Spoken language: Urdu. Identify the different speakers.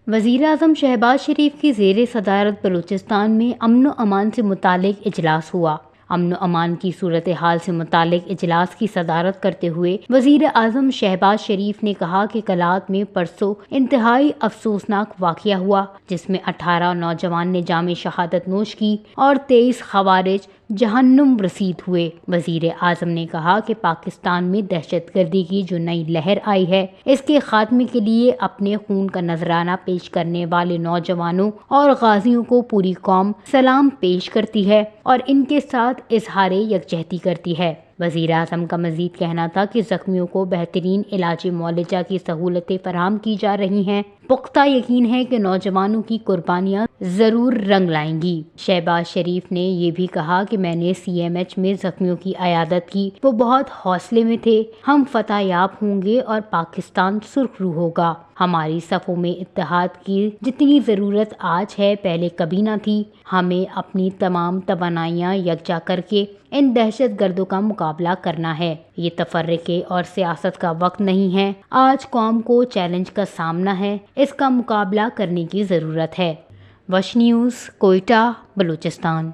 Speaker 1: وزیر اعظم شہباز شریف کی زیر صدارت بلوچستان میں امن و امان سے متعلق اجلاس ہوا۔ امن و امان کی صورتحال سے متعلق اجلاس کی صدارت کرتے ہوئے وزیر اعظم شہباز شریف نے کہا کہ کلات میں پرسوں انتہائی افسوسناک واقعہ ہوا، جس میں 18 نوجوان نے جام شہادت نوش کی اور 23 خوارج جہنم رسید ہوئے۔ وزیر اعظم نے کہا کہ پاکستان میں دہشت گردی کی جو نئی لہر آئی ہے، اس کے خاتمے کے لیے اپنے خون کا نذرانہ پیش کرنے والے نوجوانوں اور غازیوں کو پوری قوم سلام پیش کرتی ہے اور ان کے ساتھ اظہار یکجہتی کرتی ہے۔ وزیر اعظم کا مزید کہنا تھا کہ زخمیوں کو بہترین علاج معالجہ کی سہولتیں فراہم کی جا رہی ہیں۔ پختہ یقین ہے کہ نوجوانوں کی قربانیاں ضرور رنگ لائیں گی۔ شہباز شریف نے یہ بھی کہا کہ میں نے CMH میں زخمیوں کی عیادت کی، وہ بہت حوصلے میں تھے۔ ہم فتح یاب ہوں گے اور پاکستان سرخ رو ہوگا۔ ہماری صفوں میں اتحاد کی جتنی ضرورت آج ہے، پہلے کبھی نہ تھی۔ ہمیں اپنی تمام توانائیاں یکجا کر کے ان دہشت گردوں کا مقابلہ کرنا ہے۔ یہ تفرقے اور سیاست کا وقت نہیں ہے۔ آج قوم کو چیلنج کا سامنا ہے، اس کا مقابلہ کرنے کی ضرورت ہے۔ وش نیوز، کوئٹہ، بلوچستان۔